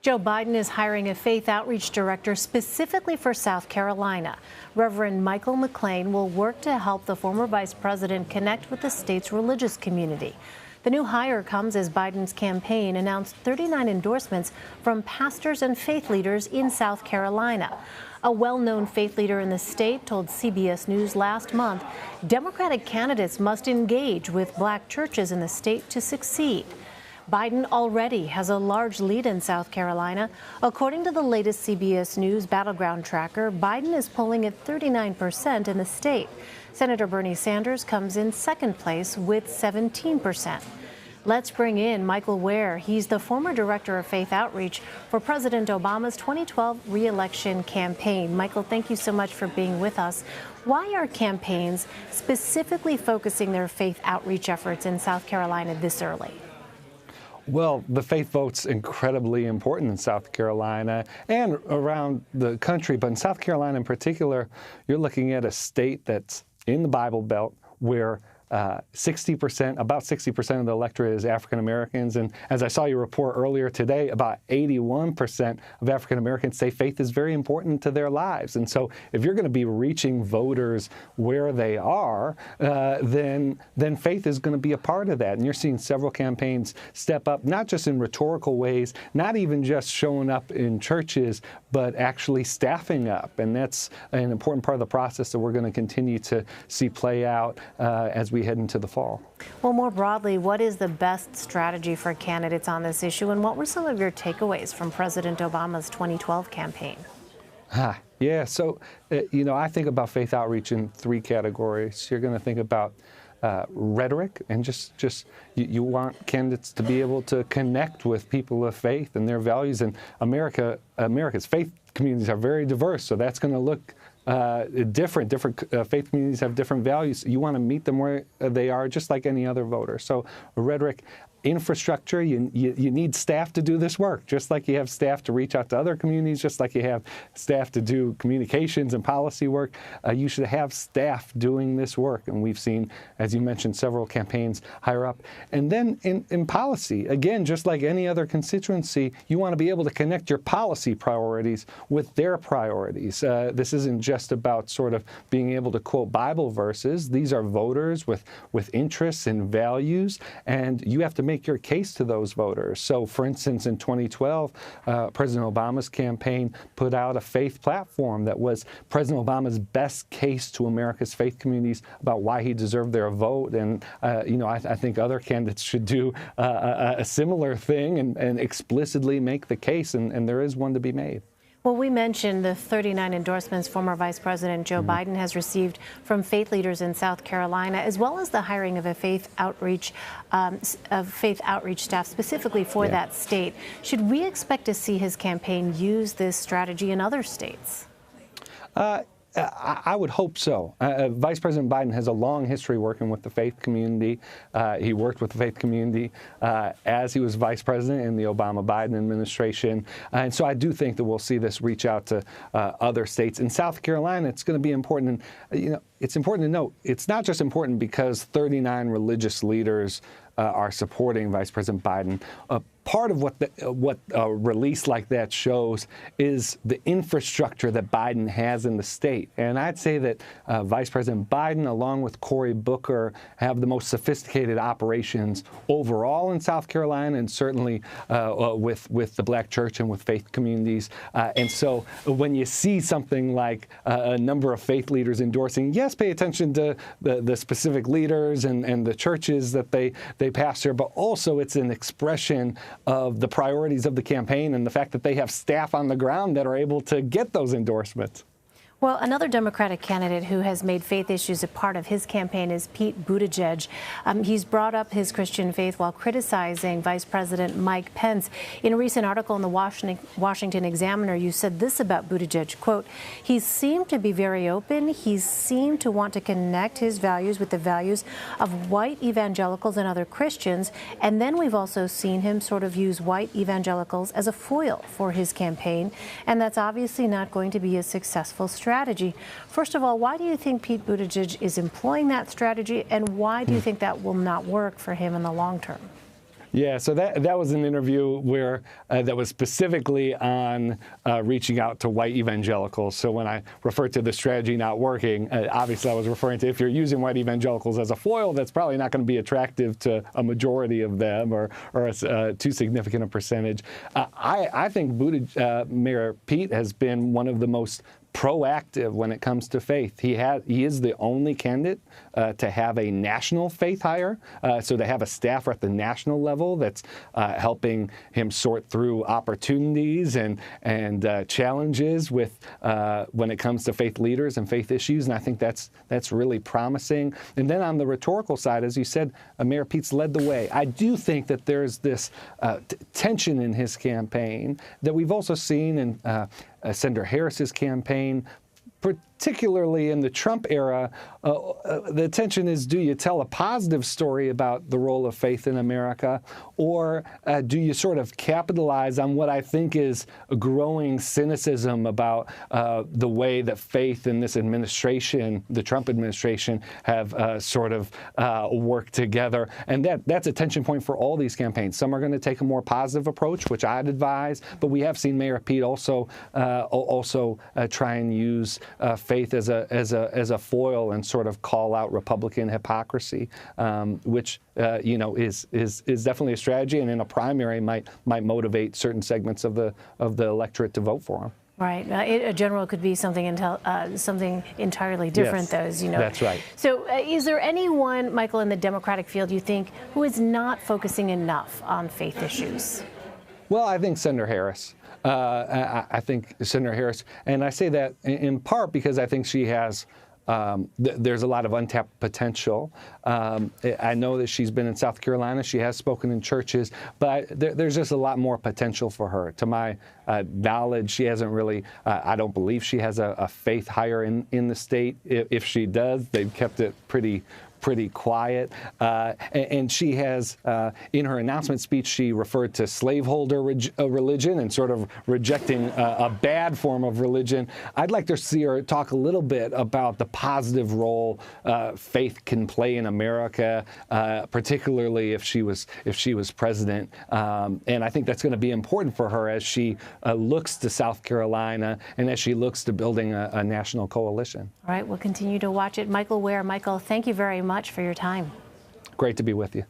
Joe Biden is hiring a faith outreach director specifically for South Carolina. Reverend Michael McLean will work to help the former vice president connect with the state's religious community. The new hire comes as Biden's campaign announced 39 endorsements from pastors and faith leaders in South Carolina. A well-known faith leader in the state told CBS News last month Democratic candidates must engage with black churches in the state to succeed. Biden already has a large lead in South Carolina. According to the latest CBS News battleground tracker, Biden is polling at 39% in the state. Senator Bernie Sanders comes in second place with 17%. Let's bring in Michael Ware. He's the former director of faith outreach for President Obama's 2012 reelection campaign. Michael, thank you so much for being with us. Why are campaigns specifically focusing their faith outreach efforts in South Carolina this early? Well, the faith vote's incredibly important in South Carolina and around the country, but in South Carolina in particular, you're looking at a state that's in the Bible Belt where about 60% of the electorate is African Americans. And as I saw your report earlier today, about 81% of African Americans say faith is very important to their lives. And so if you're going to be reaching voters where they are, then faith is going to be a part of that. And you're seeing several campaigns step up, not just in rhetorical ways, not even just showing up in churches, but actually staffing up. And that's an important part of the process that we're going to continue to see play out as we head into the fall. Well, more broadly, what is the best strategy for candidates on this issue, and what were some of your takeaways from President Obama's 2012 campaign? Yeah, so, I think about faith outreach in three categories. You're going to think about rhetoric, and just you want candidates to be able to connect with people of faith and their values. And America's faith communities are very diverse, so that's going to look different faith communities have different values. You want to meet them where they are, just like any other voter. So rhetoric. Infrastructure, you need staff to do this work, just like you have staff to reach out to other communities, just like you have staff to do communications and policy work. You should have staff doing this work. And we've seen, as you mentioned, several campaigns higher up. And then in policy, again, just like any other constituency, you want to be able to connect your policy priorities with their priorities. This isn't just about sort of being able to quote Bible verses. These are voters with interests and values, and you have to make your case to those voters. So, for instance, in 2012, President Obama's campaign put out a faith platform that was President Obama's best case to America's faith communities about why he deserved their vote. And, I think other candidates should do a similar thing and explicitly make the case, and there is one to be made. Well, we mentioned the 39 endorsements former Vice President Joe Biden has received from faith leaders in South Carolina, as well as the hiring of a faith outreach staff specifically for that state. Should we expect to see his campaign use this strategy in other states? I would hope so. Vice President Biden has a long history working with the faith community. He worked with the faith community as he was vice president in the Obama-Biden administration. And so I do think that we'll see this reach out to other states. In South Carolina, it's going to be important. And, it's important to note, it's not just important because 39 religious leaders are supporting Vice President Biden. Part of what a release like that shows is the infrastructure that Biden has in the state. And I'd say that Vice President Biden, along with Cory Booker, have the most sophisticated operations overall in South Carolina, and certainly with the black church and with faith communities. And so when you see something like a number of faith leaders endorsing, yes, pay attention to the specific leaders and the churches that they pastor, but also it's an expression of the priorities of the campaign and the fact that they have staff on the ground that are able to get those endorsements. Well, another Democratic candidate who has made faith issues a part of his campaign is Pete Buttigieg. He's brought up his Christian faith while criticizing Vice President Mike Pence. In a recent article in the Washington Examiner, you said this about Buttigieg, quote, "He seemed to be very open. He seemed to want to connect his values with the values of white evangelicals and other Christians. And then we've also seen him sort of use white evangelicals as a foil for his campaign. And that's obviously not going to be a successful strategy. First of all, why do you think Pete Buttigieg is employing that strategy, and why do you think that will not work for him in the long term? Yeah, so that was an interview where that was specifically on reaching out to white evangelicals. So when I referred to the strategy not working, obviously I was referring to if you're using white evangelicals as a foil, that's probably not going to be attractive to a majority of them or too significant a percentage. I think Mayor Pete has been one of the most proactive when it comes to faith. He is the only candidate to have a national faith hire, so to have a staffer at the national level that's helping him sort through opportunities and challenges with when it comes to faith leaders and faith issues, and I think that's really promising. And then on the rhetorical side, as you said, Mayor Pete's led the way. I do think that there's this tension in his campaign that we've also seen in Senator Harris's campaign, particularly in the Trump era. The tension is, do you tell a positive story about the role of faith in America, or do you sort of capitalize on what I think is a growing cynicism about the way that faith in this administration, the Trump administration, have sort of worked together? And that's a tension point for all these campaigns. Some are going to take a more positive approach, which I'd advise, but we have seen Mayor Pete also try and use faith as a foil and sort of call out Republican hypocrisy, which is definitely a strategy, and in a primary might motivate certain segments of the electorate to vote for him. Right. A general could be something entirely different, Yes, though, as you know. That's right. So is there anyone, Michael, in the Democratic field you think who is not focusing enough on faith issues? Well, I think Senator Harris. I think Senator Harris, and I say that in part because I think she has, there's a lot of untapped potential. I know that she's been in South Carolina. She has spoken in churches, but there's just a lot more potential for her. To my knowledge, she hasn't really, I don't believe she has a faith hire in the state. If she does, they've kept it pretty quiet. And she has, in her announcement speech, she referred to slaveholder religion and sort of rejecting a bad form of religion. I'd like to see her talk a little bit about the positive role faith can play in America, particularly if she was president. And I think that's going to be important for her as she looks to South Carolina and as she looks to building a national coalition. All right, we'll continue to watch it. Michael Ware. Michael, thank you very much for your time. Great to be with you.